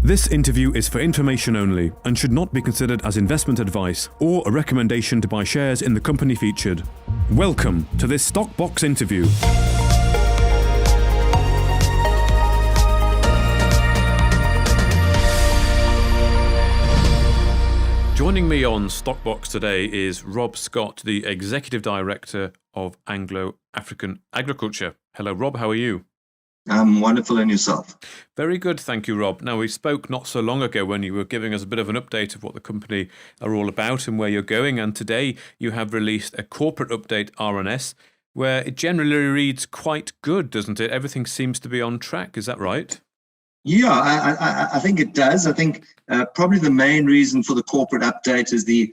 This interview is for information only and should not be considered as investment advice or a recommendation to buy shares in the company featured. Welcome to this Stock Box interview. Joining me on Stockbox today is Rob Scott, the Executive Director of Anglo-African Agriculture. Hello, Rob. How are you? I'm wonderful, and yourself? Very good, thank you, Rob. Now, we spoke not so long ago when you were giving us a bit of an update of what the company are all about and where you're going. And today you have released a corporate update RNS where it generally reads quite good, doesn't it? Everything seems to be on track. Is that right? Yeah, I think it does. I think probably the main reason for the corporate update is the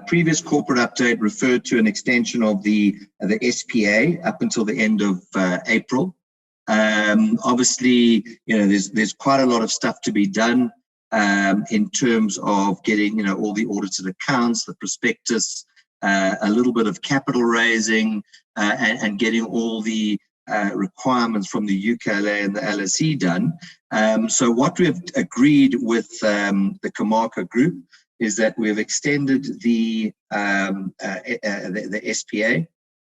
previous corporate update referred to an extension of the SPA up until the end of April. Obviously, there's quite a lot of stuff to be done in terms of getting, all the audited accounts, the prospectus, a little bit of capital raising, and getting all the requirements from the UKLA and the LSE done. So what we have agreed with the Comarco group is that we have extended the SPA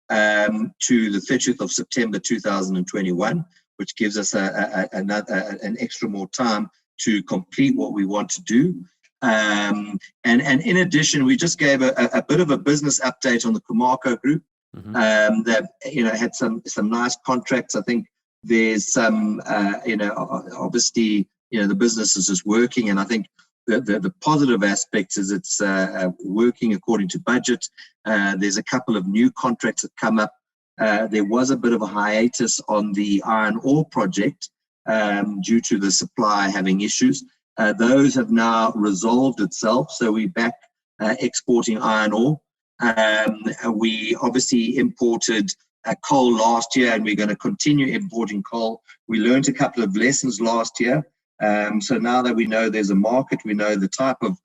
to the 30th of September 2021, which gives us an extra more time to complete what we want to do. And in addition, we just gave a bit of a business update on the Comarco group. That had some nice contracts. I think there's some obviously the business is just working, and I think the positive aspects is it's working according to budget. There's a couple of new contracts that come up. There was a bit of a hiatus on the iron ore project due to the supply having issues. Those have now resolved itself, so we're back exporting iron ore. We obviously imported coal last year, and we're going to continue importing coal. We learned a couple of lessons last year. So now that we know there's a market, we know the type of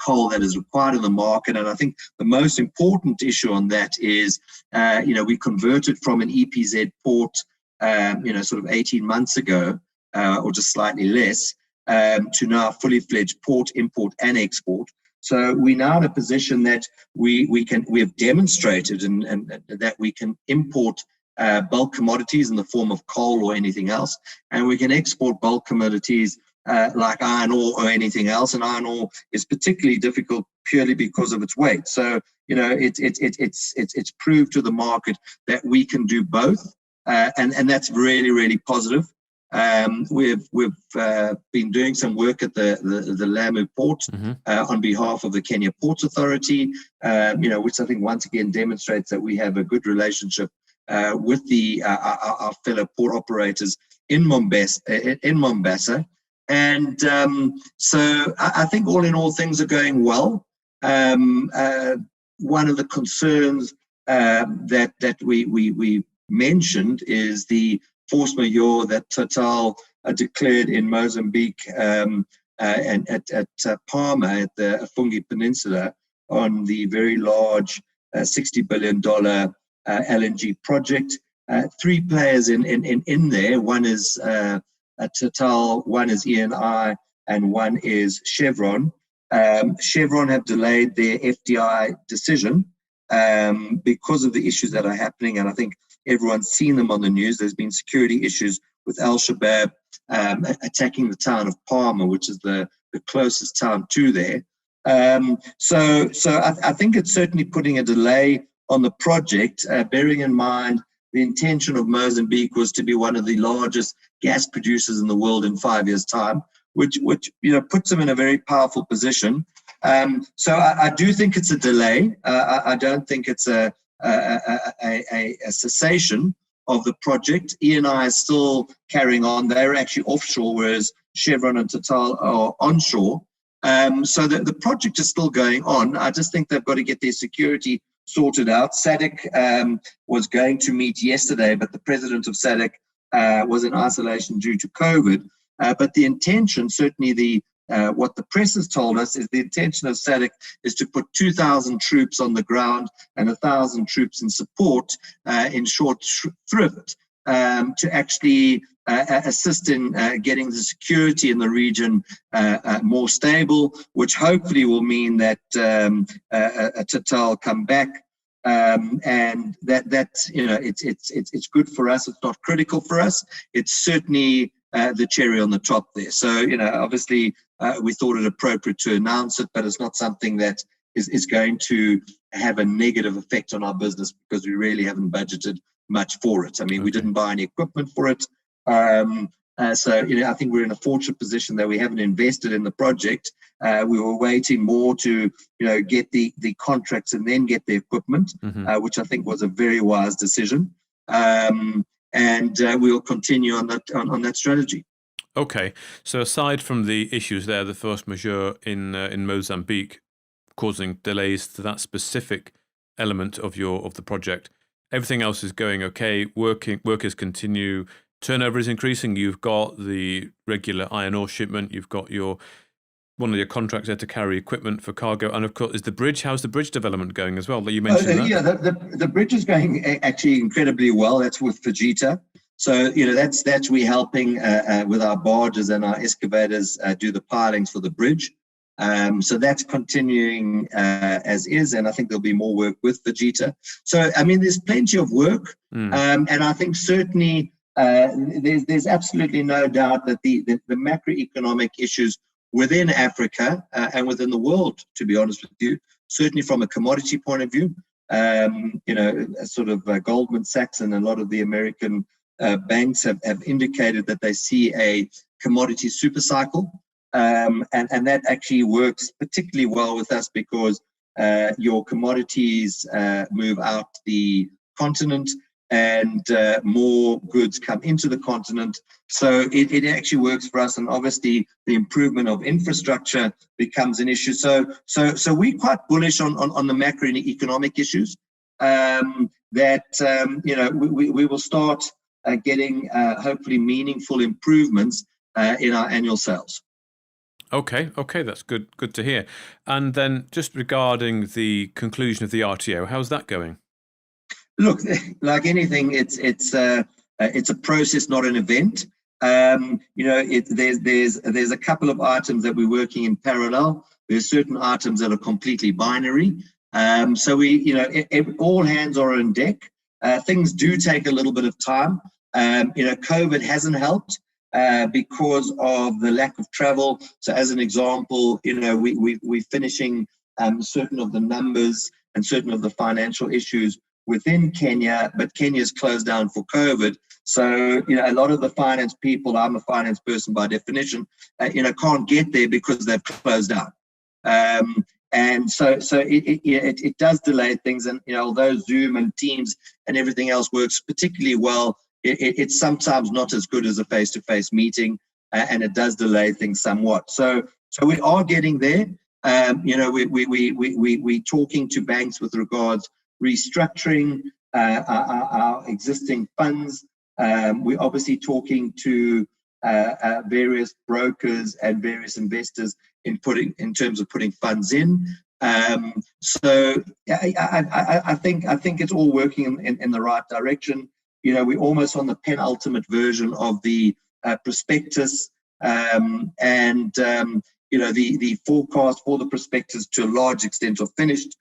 coal that is required in the market. And I think the most important issue on that is, we converted from an EPZ port, sort of 18 months ago, or just slightly less, to now fully fledged port, import and export. So we're now in a position that we have demonstrated and that we can import bulk commodities in the form of coal or anything else, and we can export bulk commodities like iron ore or anything else. And iron ore is particularly difficult purely because of its weight. So it's proved to the market that we can do both, and that's really, really positive. We've been doing some work at the Lamu port on behalf of the Kenya Ports Authority, which I think once again demonstrates that we have a good relationship with our fellow port operators in Mombasa. And so I think all in all things are going well. One of the concerns that we mentioned is the force majeure that Total declared in Mozambique and at Palma at the Afungi Peninsula on the very large $60 billion LNG project. Three players in there. One is Total, one is ENI, and one is Chevron. Chevron have delayed their FDI decision because of the issues that are happening, and I think everyone's seen them on the news. There's been security issues with Al-Shabaab attacking the town of Palma, which is the closest town to there. So I think it's certainly putting a delay on the project, bearing in mind the intention of Mozambique was to be one of the largest gas producers in the world in 5 years' time, which puts them in a very powerful position. So I do think it's a delay. I don't think it's a cessation of the project. ENI is still carrying on. They're actually offshore, whereas Chevron and Total are onshore. So the project is still going on. I just think they've got to get their security sorted out. SADC was going to meet yesterday, but the president of SADC was in isolation due to COVID. But the intention, certainly what the press has told us, is the intention of SADC is to put 2,000 troops on the ground and 1,000 troops in support in short thrift to actually assist in getting the security in the region more stable, which hopefully will mean that Total come back. And that's it's good for us. It's not critical for us. It's certainly the cherry on the top there. So obviously we thought it appropriate to announce it, but it's not something that is going to have a negative effect on our business because we really haven't budgeted much for it. I mean, we didn't buy any equipment for it. So I think we're in a fortunate position that we haven't invested in the project. We were waiting more to get the contracts and then get the equipment, which I think was a very wise decision. And we'll continue on that strategy. Okay, so aside from the issues there, the force majeure in Mozambique causing delays to that specific element of the project, everything else is going okay. Workers continue. Turnover is increasing. You've got the regular iron ore shipment. You've got one of your contracts there to carry equipment for cargo, and of course, how's the bridge development going as well? That you mentioned. The bridge is going actually incredibly well. That's with Fujita. So that's we helping with our barges and our excavators do the pilings for the bridge. So that's continuing as is, and I think there'll be more work with Fujita. So I mean, there's plenty of work, and I think certainly. There's absolutely no doubt that the macroeconomic issues within Africa and within the world, to be honest with you, certainly from a commodity point of view, sort of Goldman Sachs and a lot of the American banks have indicated that they see a commodity super cycle, and that actually works particularly well with us because your commodities move out the continent. And more goods come into the continent. So it actually works for us. And obviously the improvement of infrastructure becomes an issue. So we're quite bullish on the macroeconomic issues that, we will start getting hopefully meaningful improvements in our annual sales. Okay, that's good to hear. And then just regarding the conclusion of the RTO, how's that going? Look, like anything, it's a process, not an event. There's a couple of items that we're working in parallel. There's certain items that are completely binary. So all hands are on deck. Things do take a little bit of time. COVID hasn't helped because of the lack of travel. So as an example, we're finishing certain of the numbers and certain of the financial issues within Kenya, but Kenya's closed down for COVID. So, a lot of the finance people, I'm a finance person by definition, can't get there because they've closed down. And so it does delay things. And, although Zoom and Teams and everything else works particularly well, it's sometimes not as good as a face-to-face meeting, and it does delay things somewhat. So we are getting there. We're talking to banks with regards restructuring our existing funds. We're obviously talking to various brokers and various investors in terms of putting funds in. So I think it's all working in the right direction. We're almost on the penultimate version of the prospectus, and the forecast for the prospectus to a large extent are finished.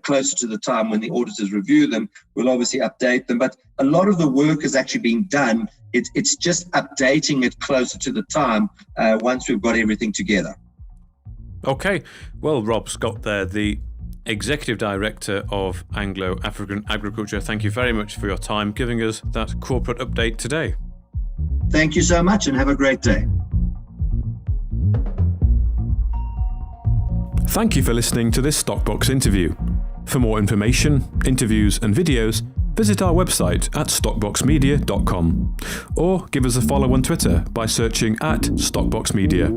Closer to the time when the auditors review them, we'll obviously update them. But a lot of the work is actually being done. It's just updating it closer to the time once we've got everything together. Okay. Well, Rob Scott there, the Executive Director of Anglo-African Agriculture. Thank you very much for your time giving us that corporate update today. Thank you so much and have a great day. Thank you for listening to this Stockbox interview. For more information, interviews and videos, visit our website at stockboxmedia.com or give us a follow on Twitter by searching @StockboxMedia.